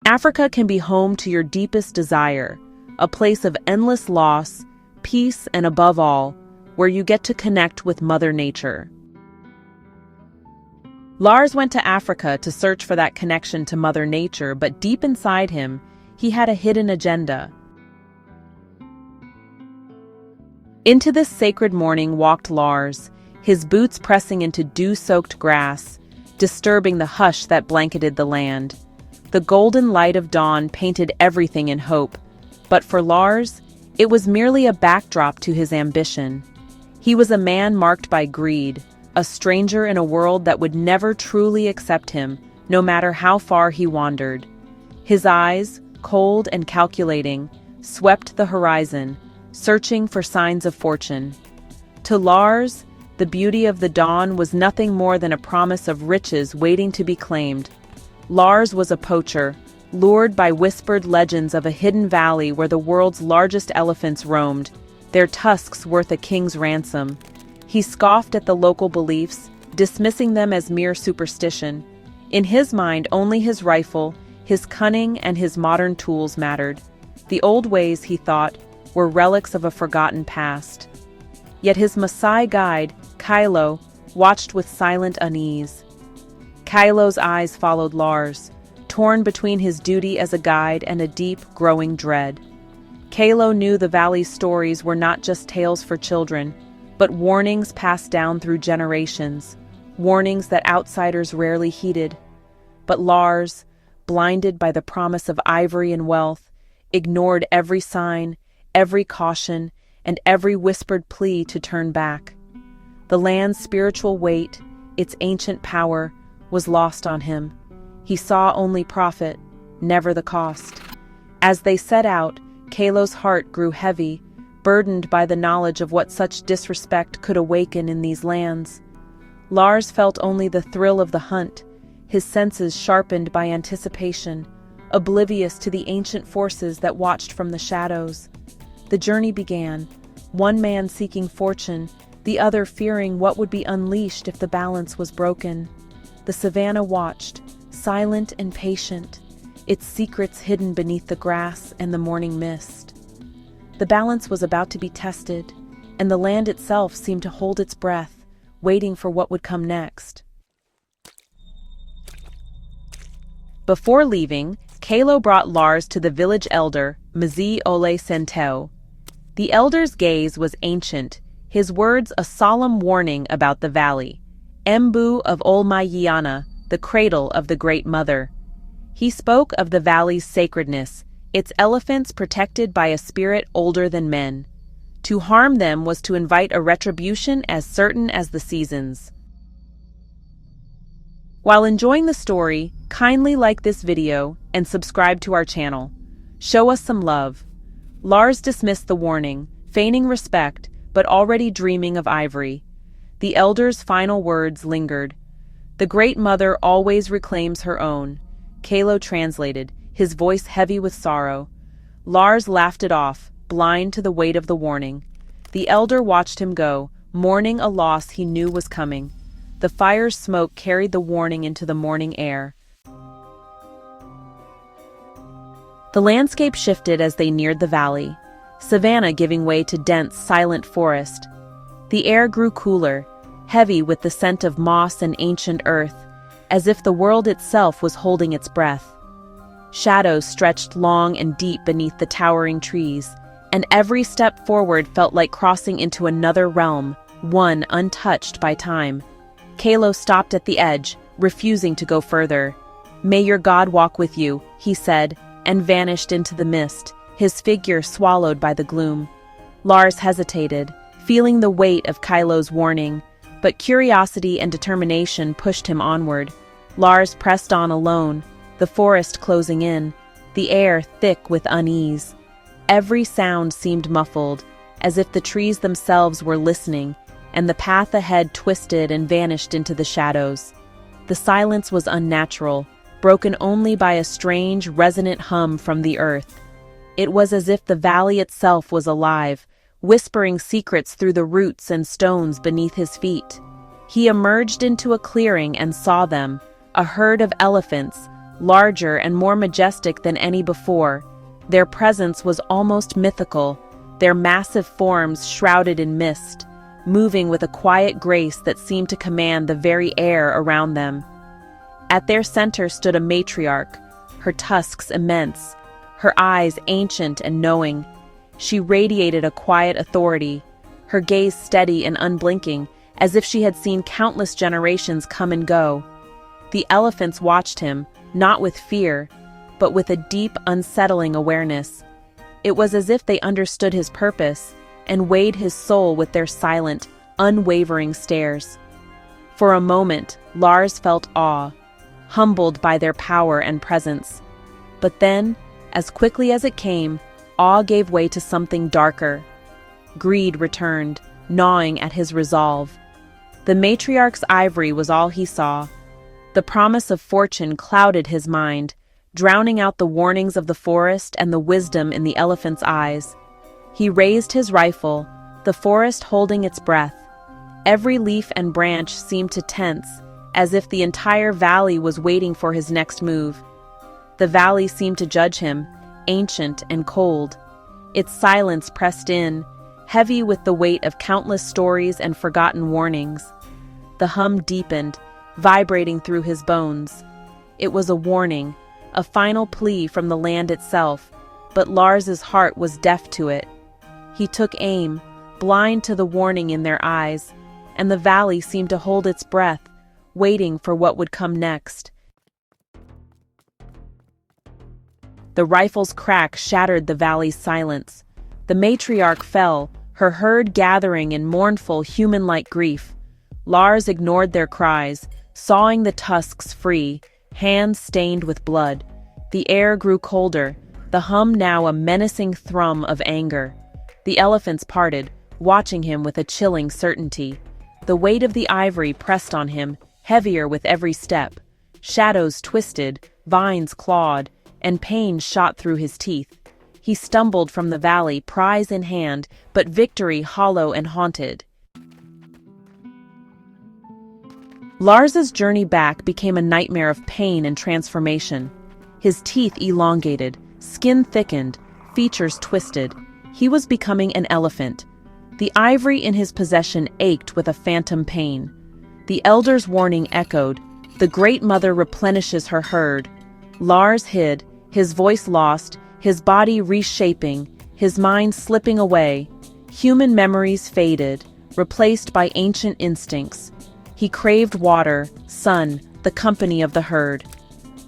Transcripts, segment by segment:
Africa can be home to your deepest desire, a place of endless loss, peace, and above all, where you get to connect with Mother Nature. Lars went to Africa to search for that connection to Mother Nature, but deep inside him, he had a hidden agenda. Into this sacred morning walked Lars, his boots pressing into dew-soaked grass, disturbing the hush that blanketed the land. The golden light of dawn painted everything in hope, but for Lars, it was merely a backdrop to his ambition. He was a man marked by greed, a stranger in a world that would never truly accept him, no matter how far he wandered. His eyes, cold and calculating, swept the horizon, searching for signs of fortune. To Lars, the beauty of the dawn was nothing more than a promise of riches waiting to be claimed. Lars was a poacher, lured by whispered legends of a hidden valley where the world's largest elephants roamed, their tusks worth a king's ransom. He scoffed at the local beliefs, dismissing them as mere superstition. In his mind, only his rifle, his cunning, and his modern tools mattered. The old ways, he thought, were relics of a forgotten past. Yet his Maasai guide, Kylo, watched with silent unease. Kylo's eyes followed Lars, torn between his duty as a guide and a deep, growing dread. Kylo knew the valley's stories were not just tales for children, but warnings passed down through generations, warnings that outsiders rarely heeded. But Lars, blinded by the promise of ivory and wealth, ignored every sign, every caution, and every whispered plea to turn back. The land's spiritual weight, its ancient power, was lost on him. He saw only profit, never the cost. As they set out, Kylo's heart grew heavy, burdened by the knowledge of what such disrespect could awaken in these lands. Lars felt only the thrill of the hunt, his senses sharpened by anticipation, oblivious to the ancient forces that watched from the shadows. The journey began, one man seeking fortune, the other fearing what would be unleashed if the balance was broken. The savannah watched, silent and patient, its secrets hidden beneath the grass and the morning mist. The balance was about to be tested, and the land itself seemed to hold its breath, waiting for what would come next. Before leaving, Kylo brought Lars to the village elder, Mzi Ole Senteo. The elder's gaze was ancient, his words a solemn warning about the valley. Embu of Olmayiana, the cradle of the Great Mother. He spoke of the valley's sacredness, its elephants protected by a spirit older than men. To harm them was to invite a retribution as certain as the seasons. While enjoying the story, kindly like this video and subscribe to our channel. Show us some love. Lars dismissed the warning, feigning respect, but already dreaming of ivory. The elder's final words lingered. The Great Mother always reclaims her own. Kylo translated, his voice heavy with sorrow. Lars laughed it off, blind to the weight of the warning. The elder watched him go, mourning a loss he knew was coming. The fire's smoke carried the warning into the morning air. The landscape shifted as they neared the valley, savanna giving way to dense, silent forest. The air grew cooler, heavy with the scent of moss and ancient earth, as if the world itself was holding its breath. Shadows stretched long and deep beneath the towering trees, and every step forward felt like crossing into another realm, one untouched by time. Kylo stopped at the edge, refusing to go further. "May your God walk with you," he said, and vanished into the mist, his figure swallowed by the gloom. Lars hesitated, feeling the weight of Kylo's warning, but curiosity and determination pushed him onward. Lars pressed on alone, the forest closing in, the air thick with unease. Every sound seemed muffled, as if the trees themselves were listening, and the path ahead twisted and vanished into the shadows. The silence was unnatural, broken only by a strange, resonant hum from the earth. It was as if the valley itself was alive, whispering secrets through the roots and stones beneath his feet. He emerged into a clearing and saw them, a herd of elephants, larger and more majestic than any before. Their presence was almost mythical, their massive forms shrouded in mist, moving with a quiet grace that seemed to command the very air around them. At their center stood a matriarch, her tusks immense, her eyes ancient and knowing. She radiated a quiet authority, her gaze steady and unblinking, as if she had seen countless generations come and go. The elephants watched him, not with fear, but with a deep, unsettling awareness. It was as if they understood his purpose and weighed his soul with their silent, unwavering stares. For a moment, Lars felt awe, humbled by their power and presence. But then, as quickly as it came, awe gave way to something darker. Greed returned, gnawing at his resolve. The matriarch's ivory was all he saw. The promise of fortune clouded his mind, drowning out the warnings of the forest and the wisdom in the elephant's eyes. He raised his rifle, the forest holding its breath. Every leaf and branch seemed to tense, as if the entire valley was waiting for his next move. The valley seemed to judge him, ancient and cold. Its silence pressed in, heavy with the weight of countless stories and forgotten warnings. The hum deepened, vibrating through his bones. It was a warning, a final plea from the land itself, but Lars's heart was deaf to it. He took aim, blind to the warning in their eyes, and the valley seemed to hold its breath, waiting for what would come next. The rifle's crack shattered the valley's silence. The matriarch fell, her herd gathering in mournful, human-like grief. Lars ignored their cries, sawing the tusks free, hands stained with blood. The air grew colder, the hum now a menacing thrum of anger. The elephants parted, watching him with a chilling certainty. The weight of the ivory pressed on him, heavier with every step. Shadows twisted, vines clawed, and pain shot through his teeth. He stumbled from the valley, prize in hand, but victory hollow and haunted. Lars's journey back became a nightmare of pain and transformation. His teeth elongated, skin thickened, features twisted. He was becoming an elephant. The ivory in his possession ached with a phantom pain. The elder's warning echoed. The Great Mother replenishes her herd. Lars hid, his voice lost, his body reshaping, his mind slipping away. Human memories faded, replaced by ancient instincts. He craved water, sun, the company of the herd.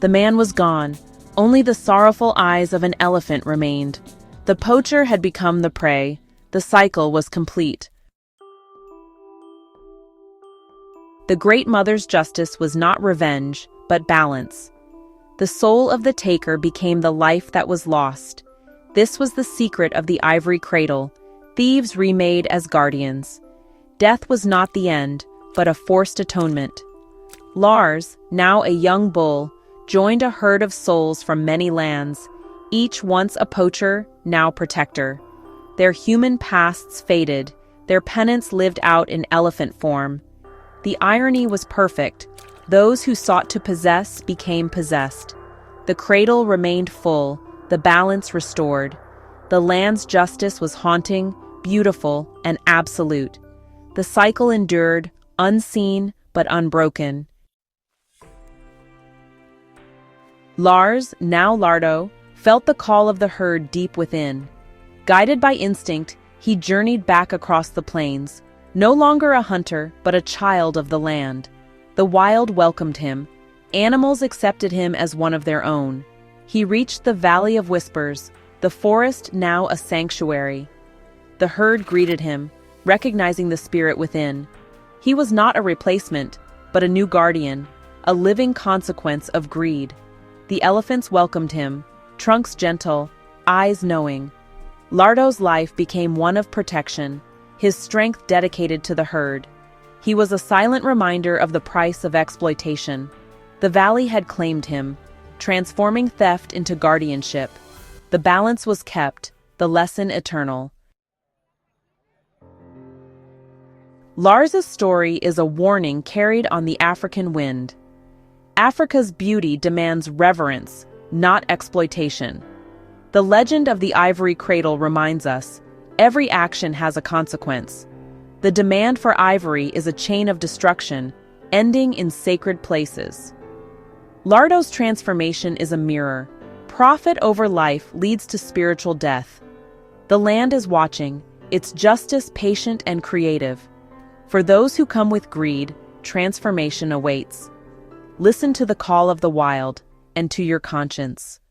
The man was gone. Only the sorrowful eyes of an elephant remained. The poacher had become the prey. The cycle was complete. The Great Mother's justice was not revenge, but balance. The soul of the taker became the life that was lost. This was the secret of the Ivory Cradle, thieves remade as guardians. Death was not the end, but a forced atonement. Lars, now a young bull, joined a herd of souls from many lands, each once a poacher, now protector. Their human pasts faded, their penance lived out in elephant form. The irony was perfect. Those who sought to possess became possessed. The cradle remained full, the balance restored. The land's justice was haunting, beautiful, and absolute. The cycle endured, unseen but unbroken. Lars, now Lardo, felt the call of the herd deep within. Guided by instinct, he journeyed back across the plains, no longer a hunter, but a child of the land. The wild welcomed him. Animals accepted him as one of their own. He reached the Valley of Whispers, the forest now a sanctuary. The herd greeted him, recognizing the spirit within. He was not a replacement, but a new guardian, a living consequence of greed. The elephants welcomed him, trunks gentle, eyes knowing. Lardo's life became one of protection, his strength dedicated to the herd. He was a silent reminder of the price of exploitation. The valley had claimed him, transforming theft into guardianship. The balance was kept, the lesson eternal. Lars's story is a warning carried on the African wind. Africa's beauty demands reverence, not exploitation. The legend of the Ivory Cradle reminds us, every action has a consequence. The demand for ivory is a chain of destruction, ending in sacred places. Lardo's transformation is a mirror. Profit over life leads to spiritual death. The land is watching, its justice patient and creative. For those who come with greed, transformation awaits. Listen to the call of the wild and to your conscience.